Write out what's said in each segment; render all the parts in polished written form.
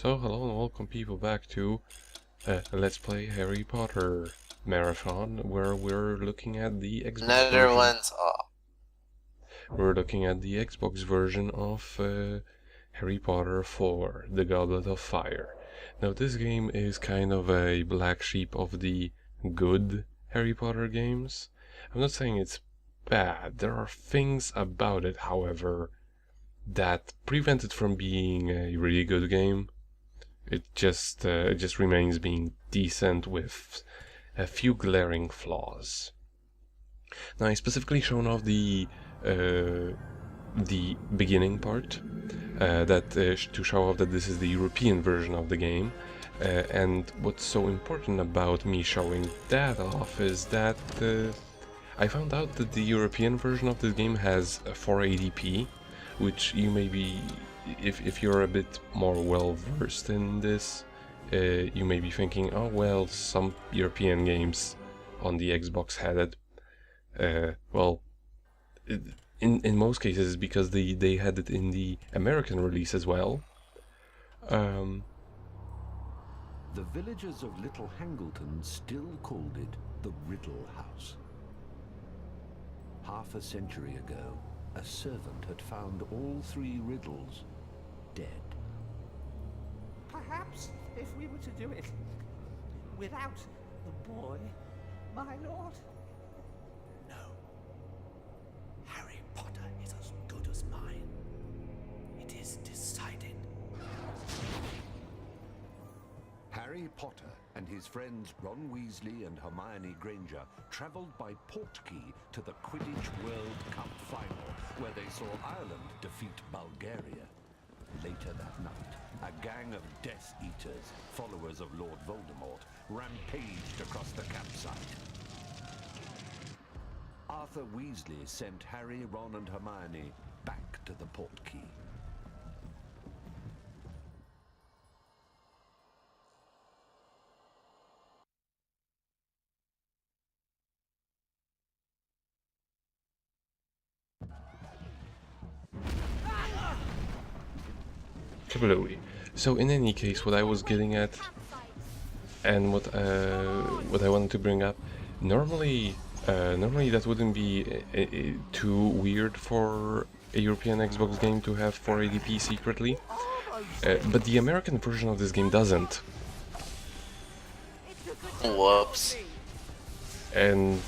So hello and welcome people back to Let's Play Harry Potter Marathon, where we're looking at the Xbox Another version. one's off. We're looking at the Xbox version of Harry Potter 4, The Goblet of Fire. Now this game is kind of a black sheep of the good Harry Potter games. I'm not saying it's bad. There are things about it, however, that prevent it from being a really good game. It just remains being decent with a few glaring flaws. Now I specifically shown off the beginning part, to show off that this is the European version of the game. And what's so important about me showing that off is that I found out that the European version of this game has 480p, which you may be, if you're a bit more well versed in this, you may be thinking, oh well, some European games on the Xbox had it. Well, in most cases, because they had it in the American release as well. The villagers of Little Hangleton still called it the Riddle House. Half a century ago, a servant had found all three riddles dead. Perhaps if we were to do it without the boy, my lord. No. Harry Potter is as good as mine. It is decided. Harry Potter and his friends Ron Weasley and Hermione Granger travelled by portkey to the Quidditch World Cup final, where they saw Ireland defeat Bulgaria. Later that night, a gang of Death Eaters, followers of Lord Voldemort, rampaged across the campsite. Arthur Weasley sent Harry, Ron and Hermione back to the portkey. Kablooey. So in any case, what I was getting at, and what I wanted to bring up, normally that wouldn't be too weird for a European Xbox game to have 480p secretly, but the American version of this game doesn't. Whoops. And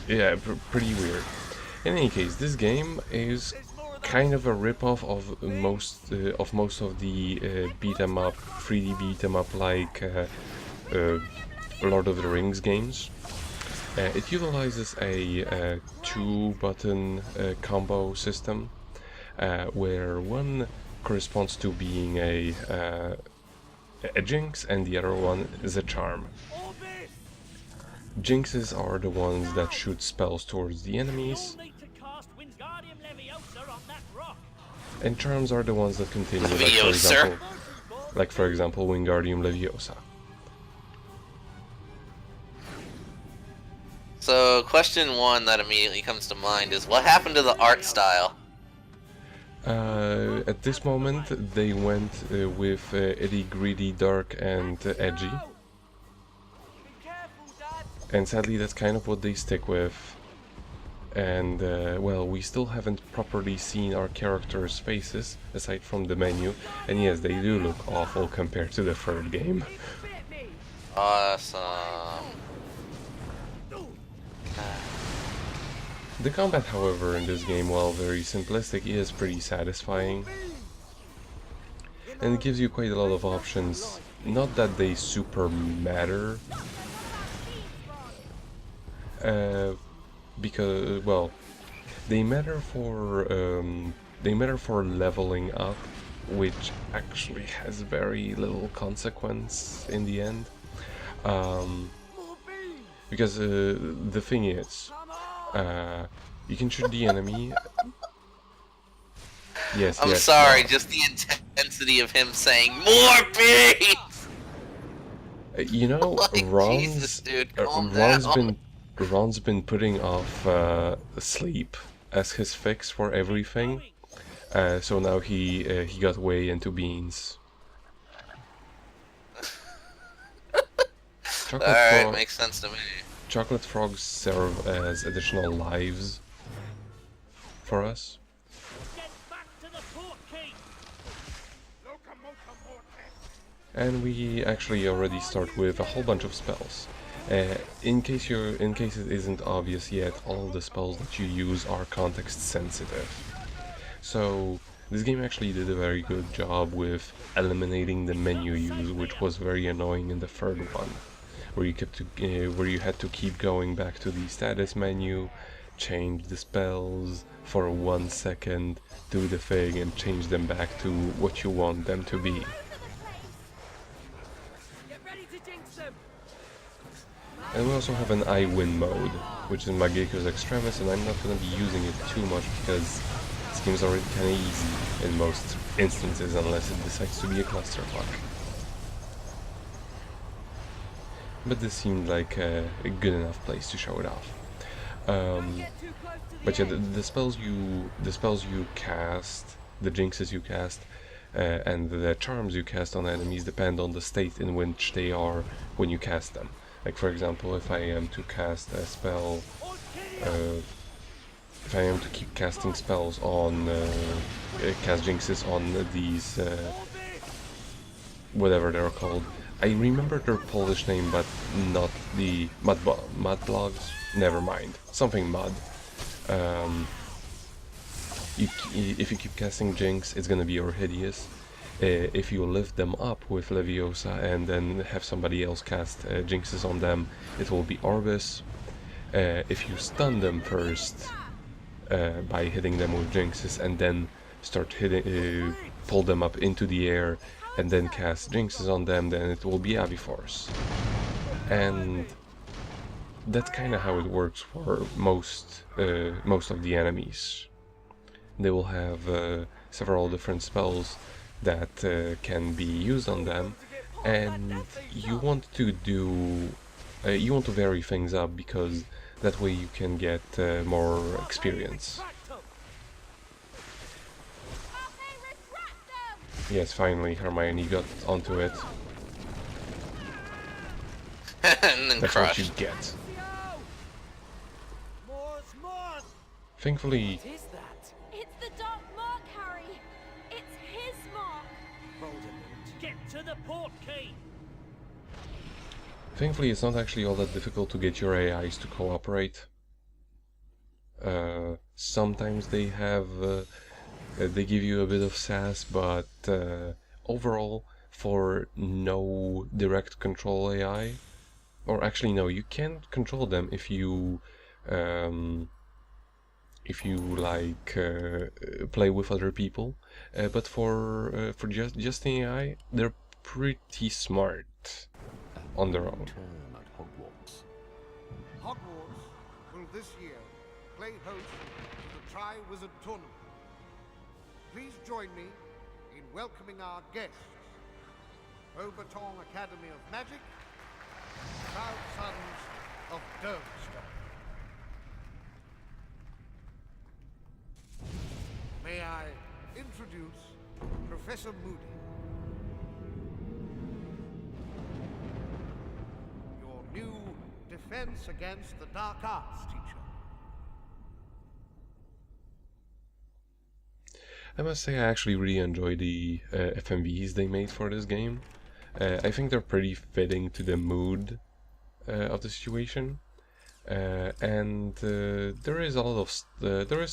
yeah, pretty weird. In any case, this game is kind of a rip-off of most of the beat 'em up, 3D beat 'em up like Lord of the Rings games. It utilizes a two-button combo system, where one corresponds to being a jinx and the other one is a charm. Jinxes are the ones that shoot spells towards the enemies, and charms are the ones that continue, like for example Wingardium Leviosa. So, question one that immediately comes to mind is, what happened to the art style? At this moment, they went with itty gritty, dark, and edgy. And sadly, that's kind of what they stick with. And, well, we still haven't properly seen our characters' faces, aside from the menu. And yes, they do look awful compared to the third game. Awesome. The combat, however, in this game, while very simplistic, is pretty satisfying. And it gives you quite a lot of options. Not that they super matter. Because, well, they matter for leveling up, which actually has very little consequence in the end. Because the thing is, you can shoot the enemy. Yes, I'm yes, sorry, no. just the intensity of him saying more bees. You know, Like, Jesus, dude, calm down. Ron's been putting off sleep as his fix for everything. So now he got way into beans. Alright, makes sense to me. Chocolate frogs serve as additional lives for us. Get back to the port key! And we actually already start with a whole bunch of spells. In case it isn't obvious yet, all the spells that you use are context sensitive. So this game actually did a very good job with eliminating the menu use, which was very annoying in the third one, where you had to keep going back to the status menu, change the spells for 1 second, do the thing, and change them back to what you want them to be. And we also have an I win mode, which is Mageko's Extremis, and I'm not going to be using it too much because this game is already kind of easy in most instances, unless it decides to be a clusterfuck. But this seemed like a good enough place to show it off. But yeah, the spells you cast, the jinxes you cast, and the charms you cast on enemies depend on the state in which they are when you cast them. Like for example, if I am to cast a spell, if I am to keep casting spells on, cast jinxes on these, whatever they're called. I remember their Polish name, but not the mud blogs. Never mind, something mud. If you keep casting Jinx, it's gonna be Orhideus. If you lift them up with Leviosa and then have somebody else cast Jinxes on them, it will be Orbis. If you stun them first by hitting them with Jinxes and then start pull them up into the air and then cast Jinxes on them, then it will be Aviforce. And that's kind of how it works for most of the enemies. They will have several different spells that can be used on them, and you want to vary things up because that way you can get more experience. Yes, finally Hermione got onto it. And then That's crushed. what you get. Thankfully, What is that? It's the Dark Mark, Harry. It's his mark. Voldemort. Get to the port key! Thankfully, it's not actually all that difficult to get your AIs to cooperate. Sometimes they give you a bit of sass, but overall, for no direct control AI, or actually no, you can control them if you like play with other people, but for just AI, they're pretty smart on their own. Turn at Hogwarts. Hogwarts will this year play host to the Tri-Wizard Tournament. Please join me in welcoming our guests, Beaubaton Academy of Magic, proud sons of Durmstrang. May I introduce Professor Moody, your new Defense Against the Dark Arts teacher. I must say I actually really enjoy the FMVs they made for this game. I think they're pretty fitting to the mood of the situation, and there is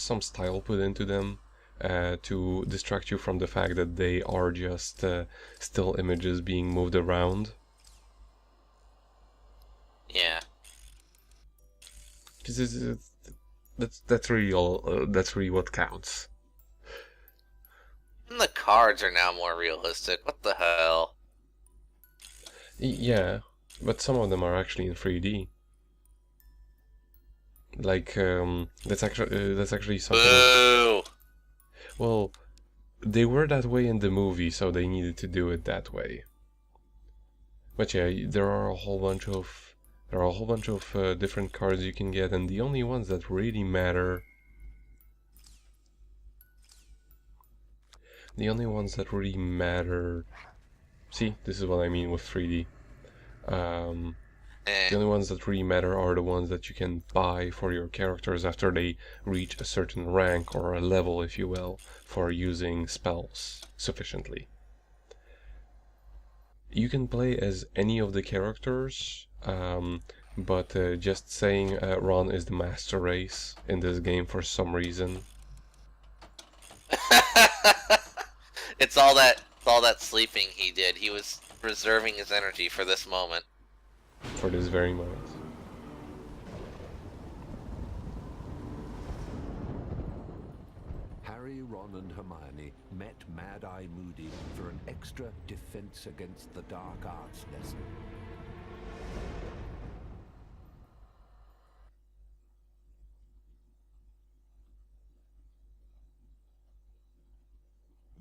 some style put into them to distract you from the fact that they are just still images being moved around. Yeah. Because that's really all. That's really what counts. And the cards are now more realistic. What the hell? Yeah, but some of them are actually in 3D. Like that's actually something. Boo! Well, they were that way in the movie, so they needed to do it that way. But yeah, there are a whole bunch of different cards you can get, and the only ones that really matter. The only ones that really matter. See, this is what I mean with 3D. The only ones that really matter are the ones that you can buy for your characters after they reach a certain rank or a level, if you will, for using spells sufficiently. You can play as any of the characters, but just saying Ron is the master race in this game for some reason. It's all that sleeping he did. He was reserving his energy for this moment. For this very moment. Harry, Ron, and Hermione met Mad-Eye Moody for an extra defense against the dark arts lesson.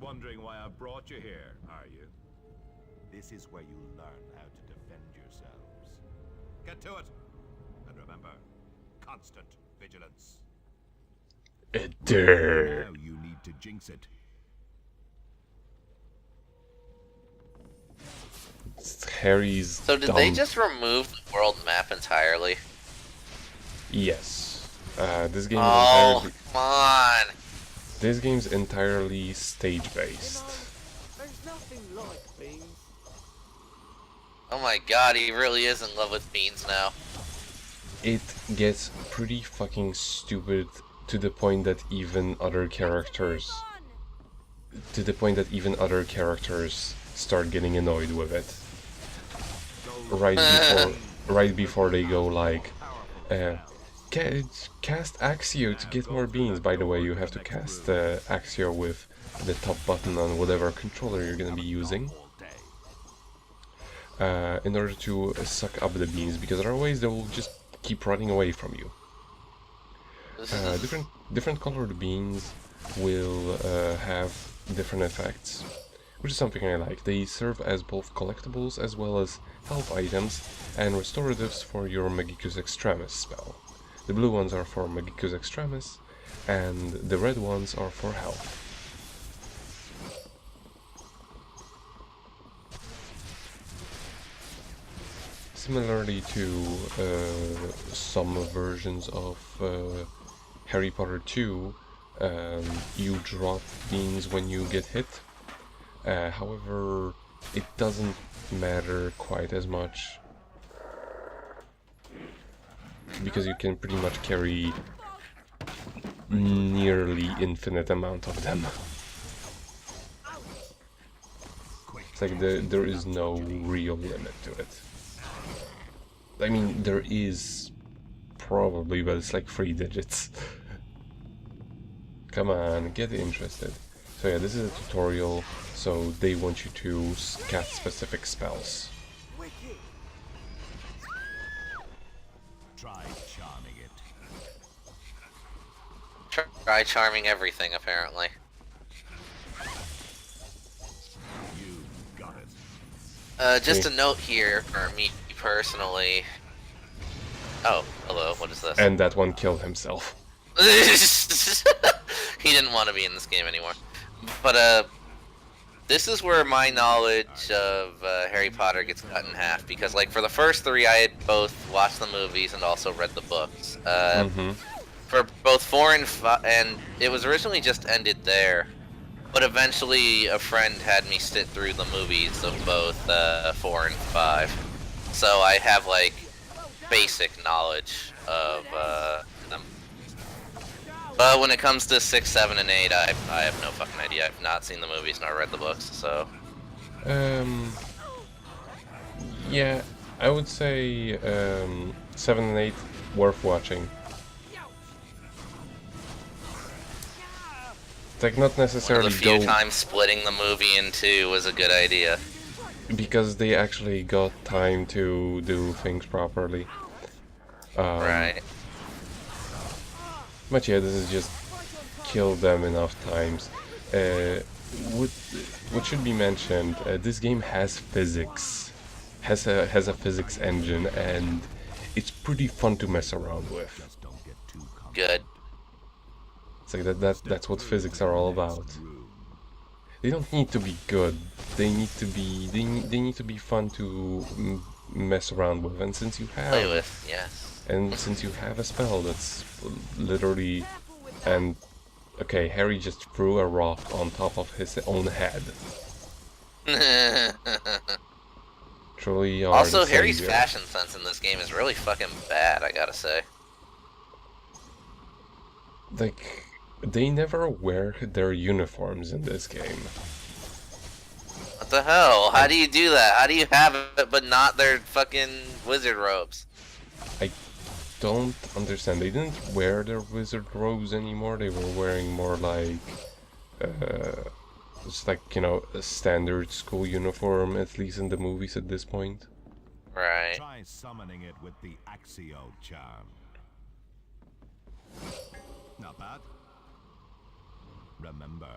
Wondering why I brought you here, are you? This is where you learn how to defend yourselves. Get to it! And remember, constant vigilance. Now you need to jinx it. It's Harry's So did they just remove the world map entirely? Yes. This game is Oh, entirely... come on! This game's entirely stage-based. There's nothing like beans. Oh my god, he really is in love with beans now. It gets pretty fucking stupid to the point that even other characters... start getting annoyed with it. Right before they go like... cast Axio to get more beans. By the way, you have to cast Axio with the top button on whatever controller you're gonna be using. In order to suck up the beans, because otherwise they will just keep running away from you. Different colored beans will have different effects, which is something I like. They serve as both collectibles as well as health items and restoratives for your Magicus Extremis spell. The blue ones are for Magicus Extremis and the red ones are for health. Similarly to some versions of Harry Potter 2, you drop beans when you get hit. However, it doesn't matter quite as much because you can pretty much carry nearly infinite amount of them. It's like there is no real limit to it. I mean, there is probably, but it's like 3 digits. Come on, get interested. So yeah, this is a tutorial, so they want you to cast specific spells. Try charming it. Try charming everything, apparently. You got it. Just a note here for me personally. Oh, hello, what is this? And that one killed himself. He didn't want to be in this game anymore. But, this is where my knowledge of Harry Potter gets cut in half, because, like, for the first 3 I had both watched the movies and also read the books. For both 4 and 5, and it was originally just ended there, but eventually a friend had me sit through the movies of both 4 and 5. So I have, like, basic knowledge of them. But when it comes to 6, 7, and 8, I have no fucking idea. I've not seen the movies nor read the books, so... Yeah, I would say 7 and 8 worth watching. It's like not necessarily One of the few times splitting the movie in 2 was a good idea. Because they actually got time to do things properly. Right. But yeah, this is just kill them enough times. What should be mentioned, this game has physics. Has a physics engine, and it's pretty fun to mess around with. Good. It's like that's what physics are all about. They don't need to be good. They need to be fun to mess around with, and since you Play have, with, yes. and since you have a spell that's literally, and okay, Harry just threw a rock on top of his own head. Truly, you are Also, the Harry's savior. fashion sense in this game is really fucking bad, I gotta say. Like, they never wear their uniforms in this game. What the hell? How do you do that? How do you have it but not their fucking wizard robes? I don't understand. They didn't wear their wizard robes anymore. They were wearing more like, just like, you know, a standard school uniform, at least in the movies at this point. Right. Try summoning it with the Axio charm. Not bad. Remember,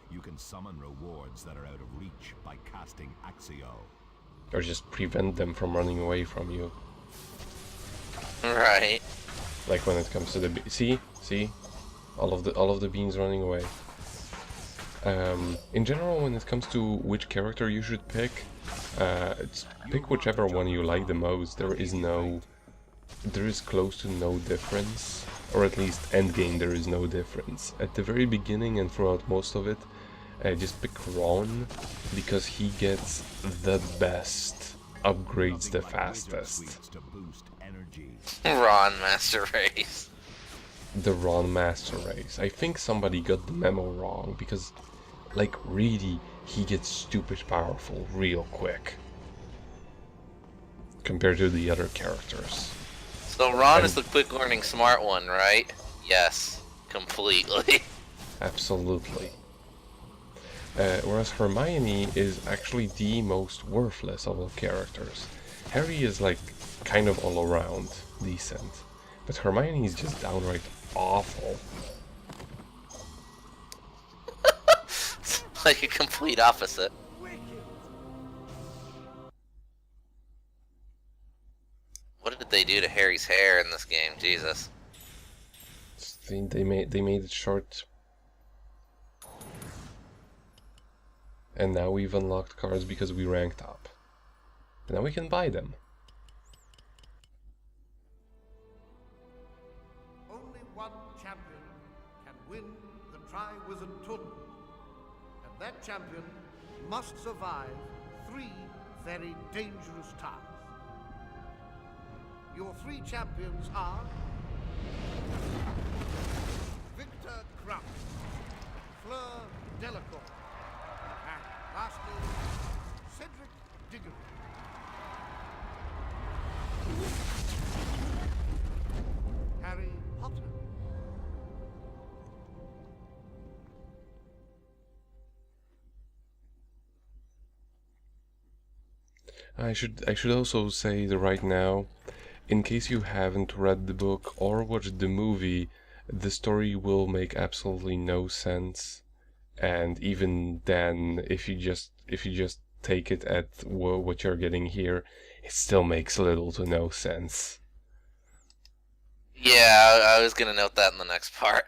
you can summon rewards that are out of reach by casting Axio. Or just prevent them from running away from you. Right. Like when it comes to the see, all of the beans running away. In general, when it comes to which character you should pick, pick whichever one you like the most. There is close to no difference, or at least endgame there is no difference. At the very beginning and throughout most of it, just pick Ron, because he gets the best upgrades the fastest. Ron Master Race. The Ron Master Race. I think somebody got the memo wrong, because, like, really, he gets stupid powerful real quick compared to the other characters. So Ron is the quick learning smart one, right? Yes, completely. Absolutely. Whereas Hermione is actually the most worthless of all characters. Harry is like kind of all around decent, but Hermione is just downright awful. Like a complete opposite. What did they do to Harry's hair in this game? Jesus. They made it short. And now we've unlocked cards because we ranked up. And now we can buy them. Only one champion can win the Triwizard Tournament. And that champion must survive 3 very dangerous times. Your 3 champions are Victor Crump, Fleur Delacour, and lastly, Cedric Diggory. Harry Potter. I should also say that right now, in case you haven't read the book or watched the movie, the story will make absolutely no sense. And even then, if you just take it at what you're getting here, it still makes little to no sense. Yeah, I was gonna note that in the next part.